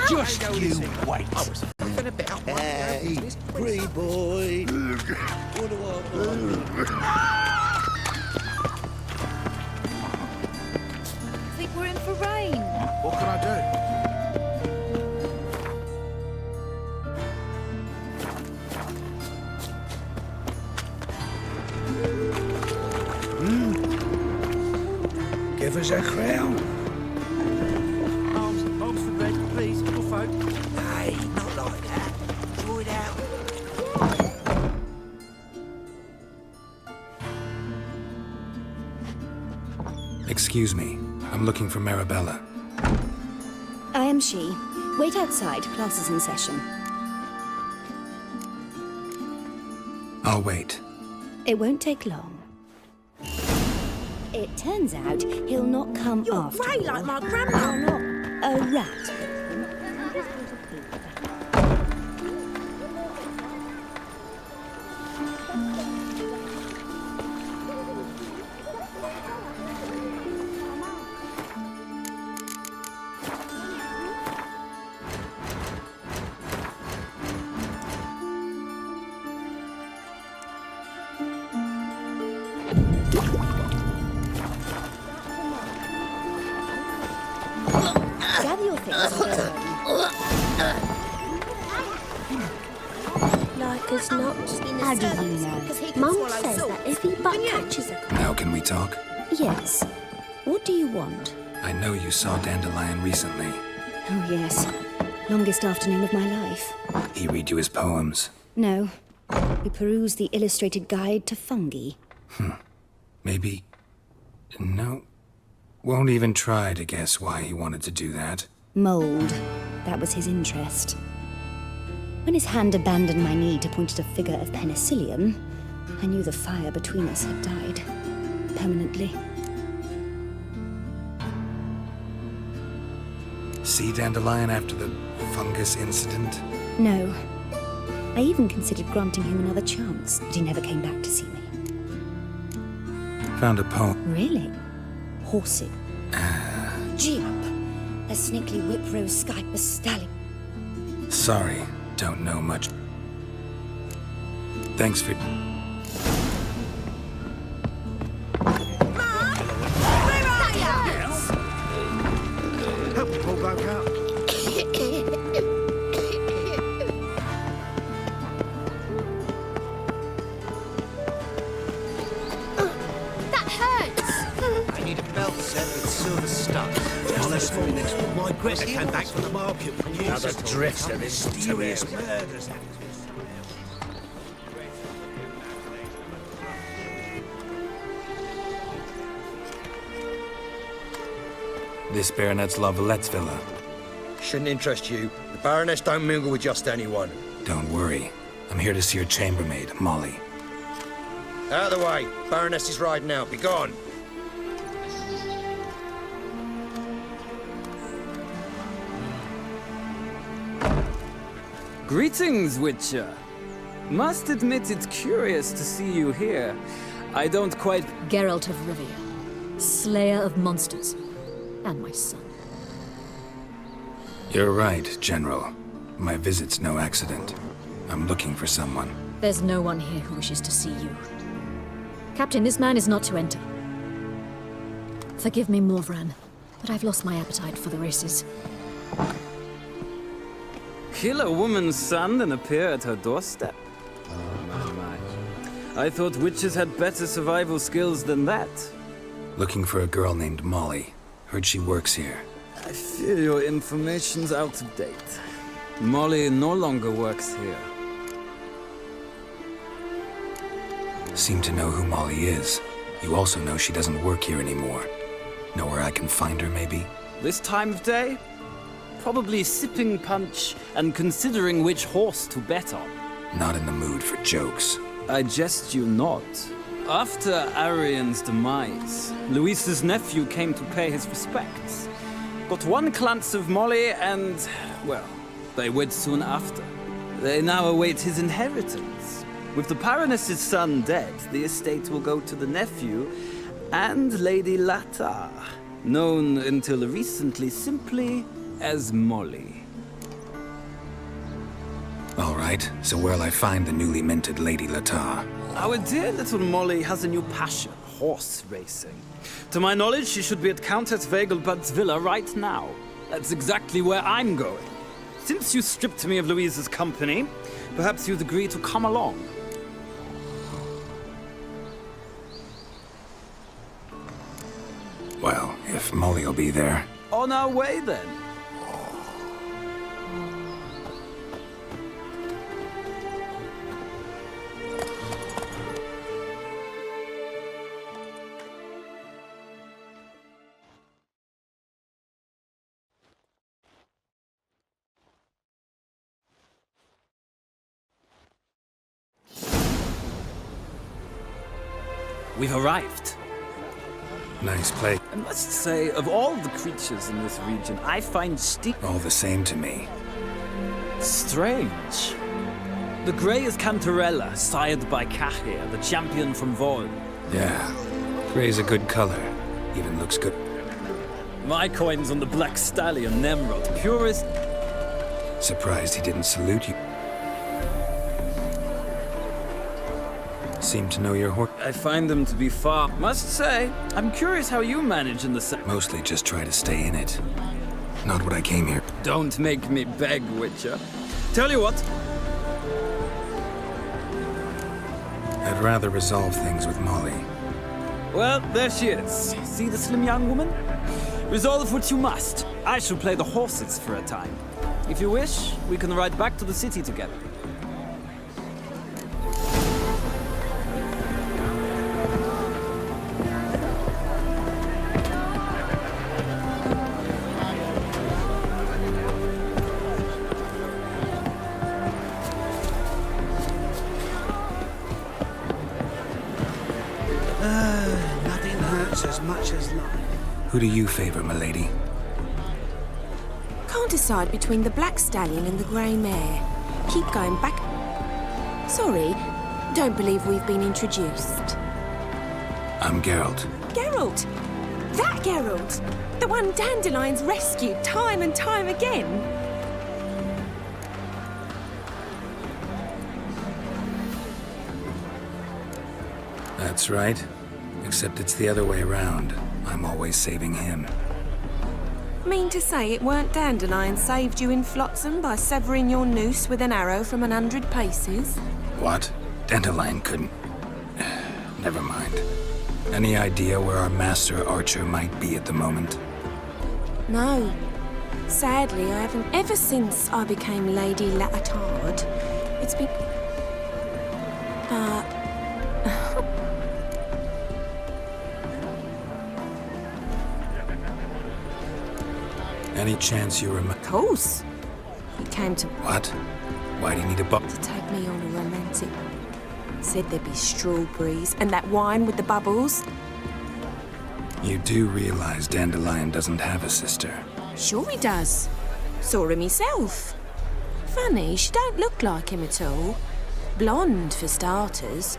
Just you wait. I was faffing about. Hey, free boy. What do I I think we're in for rain. What can I do? Give us a crown. Arms for bread, please, little folk. Hey, not like that. Draw it out. Excuse me. I'm looking for Marabella. I am she. Wait outside. Class is in session. I'll wait. It won't take long. It turns out he'll not come after grey all. like my grandma. You're not a rat. Gather your things and go home. Like as not. How do you know? Mum says that if he butt catches a Now can we talk? Yes. What do you want? I know you saw Dandelion recently. Oh, yes. Longest afternoon of my life. He read you his poems. No. We perused the illustrated guide to fungi. Maybe... No. Won't even try to guess why he wanted to do that. Mold. That was his interest. When his hand abandoned my knee to point at a figure of penicillium, I knew the fire between us had died. Permanently. See Dandelion after the fungus incident? No. I even considered granting him another chance, but he never came back to see me. Found a poem. Really? Horsey. Gee up. A snickly whip rose skype a stallion. Sorry, don't know much. Thanks for... Help the poor bloke out. That hurts. I need a belt set with silver studs. Honest morning, my Greta came back from the market from years Another ago. drift of Mysterious mysterious murders. This Baronet's Lavallette's villa. Shouldn't interest you. The Baroness don't mingle with just anyone. Don't worry. I'm here to see your chambermaid, Molly. Out of the way. Baroness is riding out. Be gone. Greetings, Witcher. Must admit it's curious to see you here. I don't quite... Geralt of Rivia, slayer of monsters, and my son. You're right, General. My visit's no accident. I'm looking for someone. There's no one here who wishes to see you. Captain, this man is not to enter. Forgive me, Morvran, but I've lost my appetite for the races. Kill a woman's son and appear at her doorstep? My. I thought witches had better survival skills than that. Looking for a girl named Molly. Heard she works here. I fear your information's out of date. Molly no longer works here. Seem to know who Molly is. You also know she doesn't work here anymore. Know where I can find her, maybe? This time of day? Probably sipping punch and considering which horse to bet on. Not in the mood for jokes. I jest you not. After Arian's demise, Luis's nephew came to pay his respects. Got one glance of Molly and, well, they wed soon after. They now await his inheritance. With the Baroness's son dead, the estate will go to the nephew and Lady Latar, known until recently simply as Molly. All right, so where'll I find the newly minted Lady Latar? Our dear little Molly has a new passion, horse racing. To my knowledge, she should be at Countess Vegelbud's villa right now. That's exactly where I'm going. Since you stripped me of Louise's company, perhaps you'd agree to come along. Well, if Molly'll be there. On our way, then. We've arrived. Nice place. I must say, of all the creatures in this region, I find all the same to me. Strange. The grey is Cantarella, sired by Cahir, the champion from Vol. Yeah, gray's a good color. Even looks good. My coin's on the Black Stallion, Nemrod, purest. Surprised he didn't salute you. Seem to know your horse. I find them to be far. Must say, I'm curious how you manage in the Mostly just try to stay in it. Not what I came here. Don't make me beg, Witcher. Tell you what. I'd rather resolve things with Molly. Well, there she is. See the slim young woman? Resolve what you must. I shall play the horses for a time. If you wish, we can ride back to the city together. Nothing hurts as much as life. Who do you favor, milady? Can't decide between the Black Stallion and the Grey Mare. Keep going back. Sorry, don't believe we've been introduced. I'm Geralt. Geralt! That Geralt! The one Dandelion's rescued time and time again. That's right. Except it's the other way around. I'm always saving him. Mean to say it weren't Dandelion saved you in Flotsam by severing your noose with an arrow from 100 paces? What? Dandelion couldn't. Never mind. Any idea where our master archer might be at the moment? No. Sadly, I haven't. Ever since I became Lady Lattard, it's been... Any chance you remember? Of course. He came to... What? Why do you need a book? To take me on a romantic... Said there'd be strawberries and that wine with the bubbles. You do realize Dandelion doesn't have a sister? Sure he does. Saw him himself. Funny, she don't look like him at all. Blonde, for starters.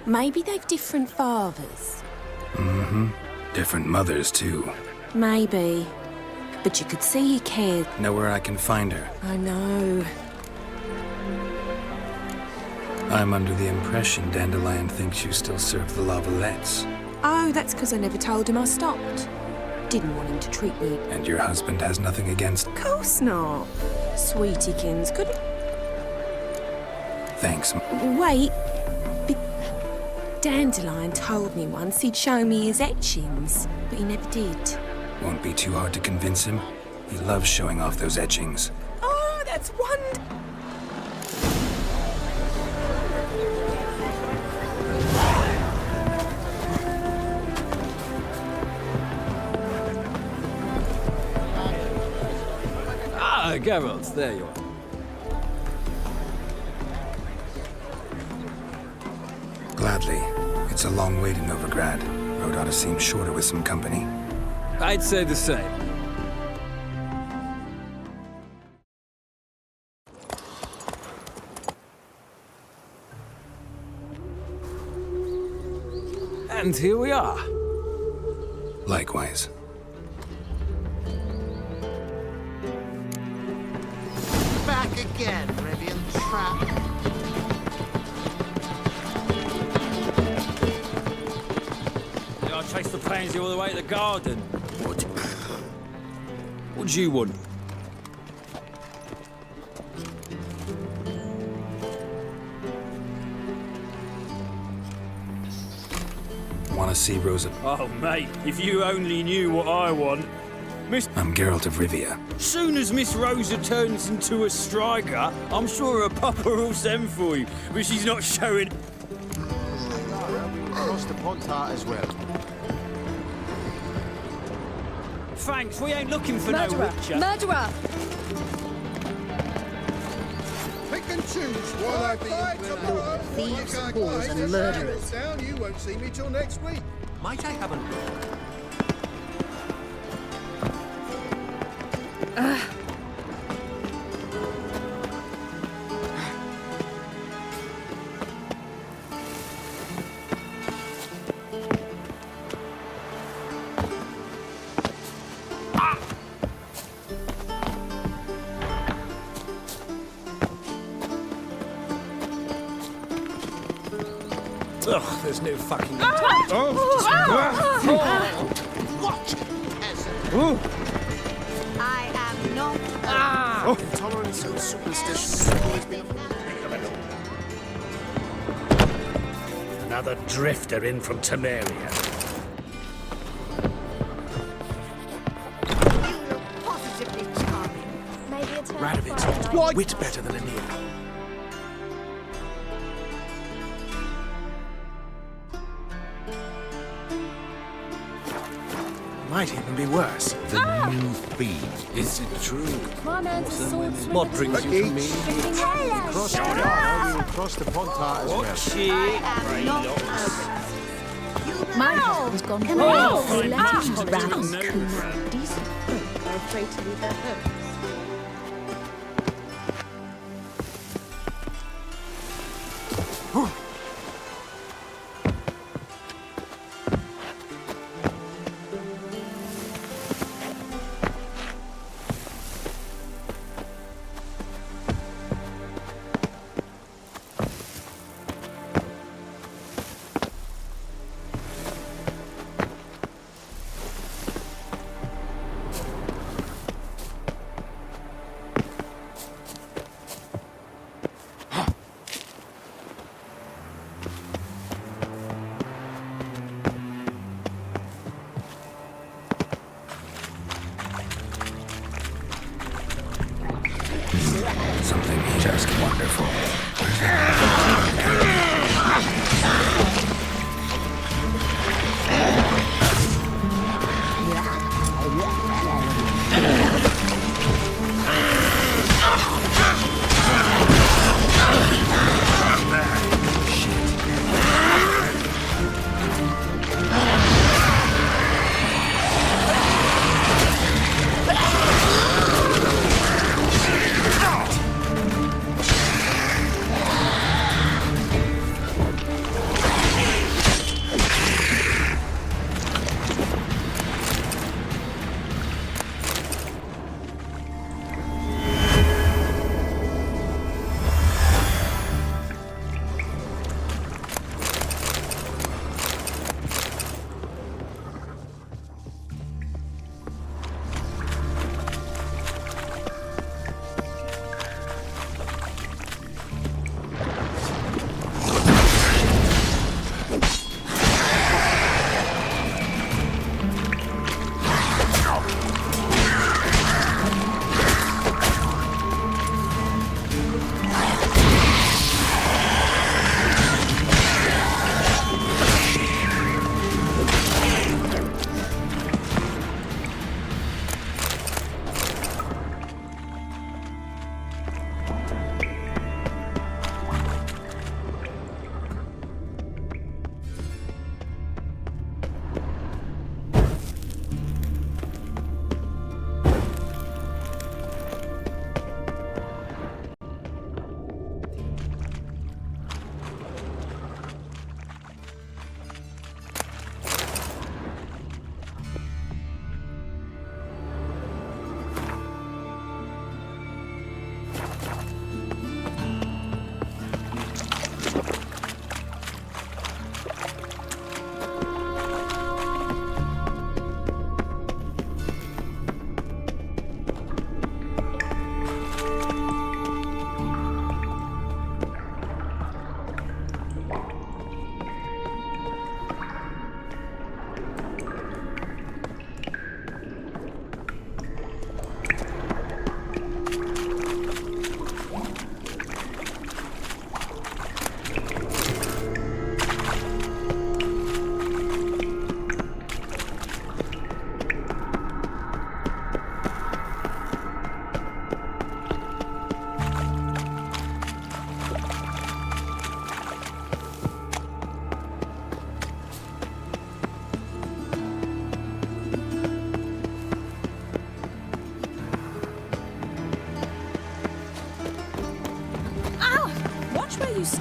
Maybe they've different fathers. Mm-hmm. Different mothers, too. Maybe. But you could see he cared. Know where I can find her? I know. I'm under the impression Dandelion thinks you still serve the Lavalettes. Oh, that's because I never told him I stopped. Didn't want him to treat me. And your husband has nothing against... Of course not. Sweetiekins, could... Thanks. Wait. Dandelion told me once he'd show me his etchings, but he never did. Won't be too hard to convince him. He loves showing off those etchings. Oh, that's wonderful. Ah, Geralt, there you are. Gladly. It's a long way to Novigrad. Road ought to seem shorter with some company. I'd say the same. And here we are. trap. I chased the pansy all the way to the garden. What do you want? Want to see Rosa? Oh, mate, if you only knew what I want. I'm Geralt of Rivia. Soon as Miss Rosa turns into a striker, I'm sure her papa will send for you, but she's not showing. Across the Pontart as well. Thanks, we ain't looking for no Murderer! witcher. Murderer! Pick and choose while I fight tomorrow. Thieves, whores, and murderers. Down, you won't see me till next week. Might I have a look? Ugh, there's no fucking... What? I am not. Intolerance and superstition has always been Another drifter in from Temeria. You look positively charming. Maybe a turn Radovid, wit better than Aeneas. Might even be worse. The new fiend. Is it true? My man's a swordsman. What brings you to me? Across the Pontart as well. I am not. My husband's gone Come wild. on. They let him Ah. round. Decent folk are afraid to leave their homes.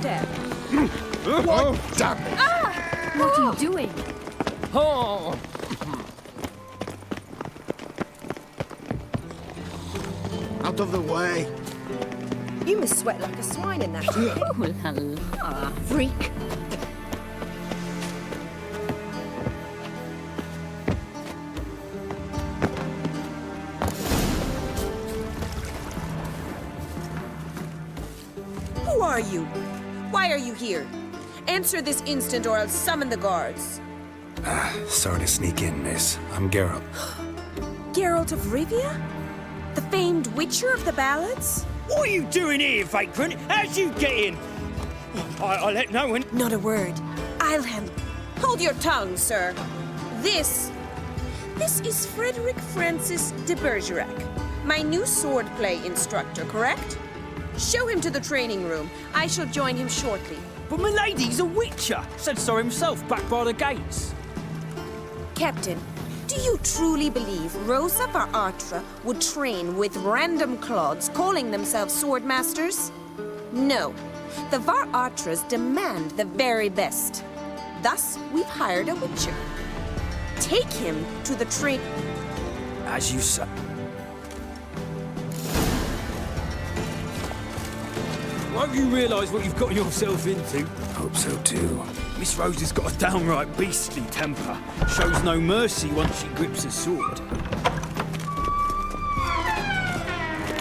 step. Oh, damn it! What are you doing? Oh! Out of the way. You must sweat like a swine in that jacket. Oh, la la. Freak. Who are you? Why are you here? Answer this instant or I'll summon the guards. Sorry to sneak in, miss. I'm Geralt. Geralt of Rivia? The famed Witcher of the ballads? What are you doing here, vagrant? How'd you get in? I let no one... Not a word. I'll handle... Hold your tongue, sir. This is Frederick Francis de Bergerac, my new swordplay instructor, correct? Show him to the training room. I shall join him shortly. But milady's a witcher, said so himself back by the gates. Captain, do you truly believe Rosa var Atra would train with random clods calling themselves swordmasters? No. The var Atras demand the very best. Thus, we've hired a witcher. Take him to the train... As you say. Won't you realise what you've got yourself into? Hope so too. Miss Rose has got a downright beastly temper. Shows no mercy once she grips a sword.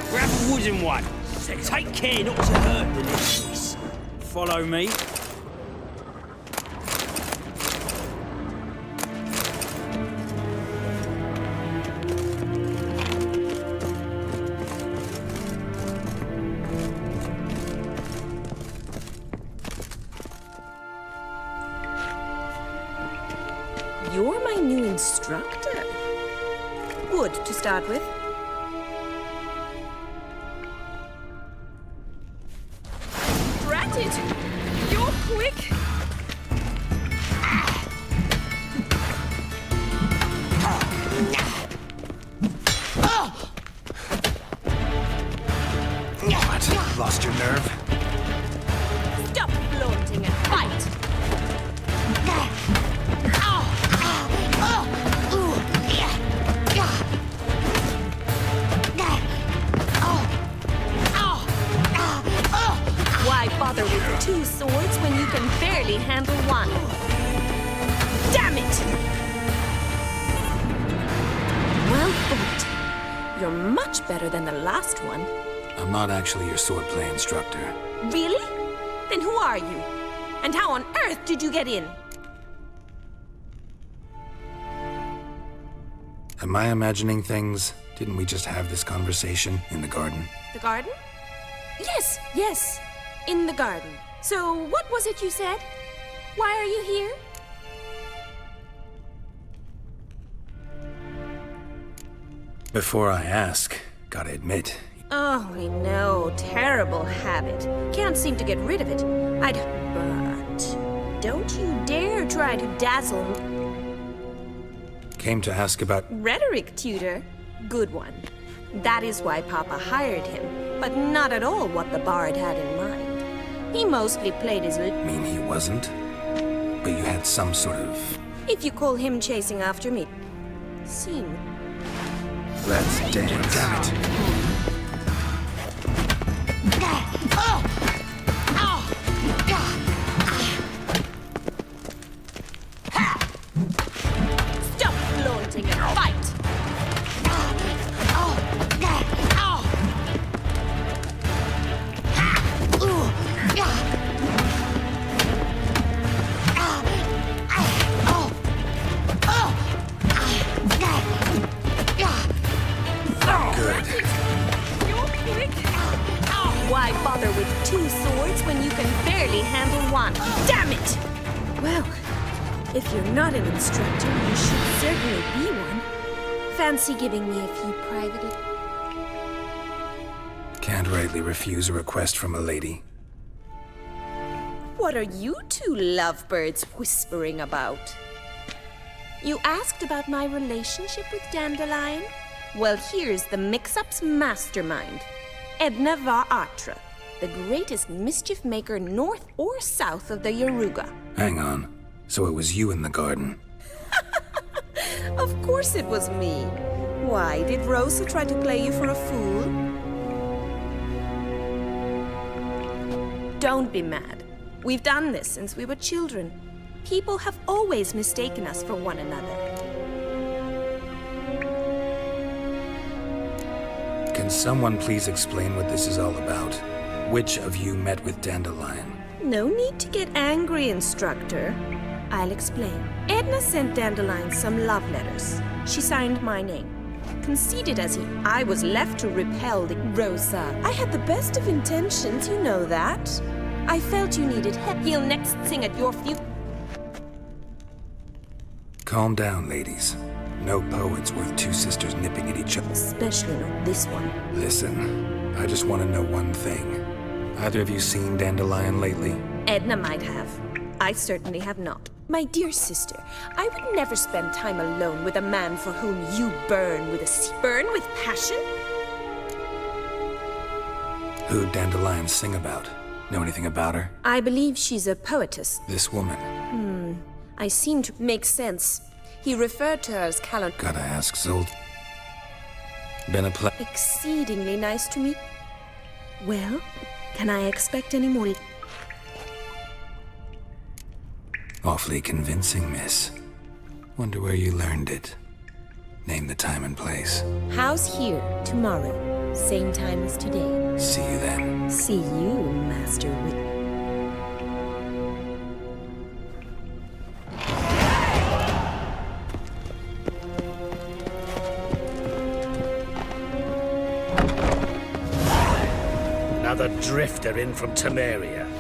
Grab a wooden one. So take care not to hurt the listeners. Follow me. You're my new instructor. Wood to start with. Drat it! You're quick! What? Lost your nerve? Stop flaunting and fight! Why bother with two swords when you can barely handle one? Damn it! Well fought. You're much better than the last one. I'm not actually your swordplay instructor. Really? Then who are you? And how on earth did you get in? Am I imagining things? Didn't we just have this conversation in the garden? The garden? Yes, yes. In the garden. So, what was it you said? Why are you here? Before I ask, gotta admit, Oh, I know. Terrible habit. Can't seem to get rid of it. But don't you dare try to dazzle me. came to ask about... Rhetoric tutor. Good one. That is why Papa hired him, but not at all what the bard had in mind. He mostly played his... Mean he wasn't? But you had some sort of... If you call him chasing after me... Scene. Let's dance. Damn it. Stop flaunting and fight! Why bother with two swords when you can barely handle one? Damn it! Well, if you're not an instructor, you should certainly be one. Fancy giving me a few private... Can't rightly refuse a request from a lady. What are you two lovebirds whispering about? You asked about my relationship with Dandelion? Well, here's the mix-up's mastermind, Edna var Atra. the greatest mischief maker north or south of the Yaruga. Hang on. So it was you in the garden? Of course it was me. Why, did Rosa try to play you for a fool? Don't be mad. We've done this since we were children. People have always mistaken us for one another. Can someone please explain what this is all about? Which of you met with Dandelion? No need to get angry, Instructor. I'll explain. Edna sent Dandelion some love letters. She signed my name. Conceited as I was left to repel the Rosa. I had the best of intentions, you know that. I felt you needed help. He'll next sing at your funeral. Calm down, ladies. No poet's worth two sisters nipping at each other. Especially not this one. Listen, I just want to know one thing. Either of you seen Dandelion lately? Edna might have. I certainly have not. My dear sister, I would never spend time alone with a man for whom you burn with burn with passion? Who'd Dandelion sing about? Know anything about her? I believe she's a poetess. This woman? I seem to make sense. He referred to her as Callan. Gotta ask Zold. Been a play. Exceedingly nice to me. Well, can I expect any more? Awfully convincing, miss. Wonder where you learned it. Name the time and place. House here, tomorrow. Same time as today. See you then. See you, Master Wit. Another drifter in from Temeria.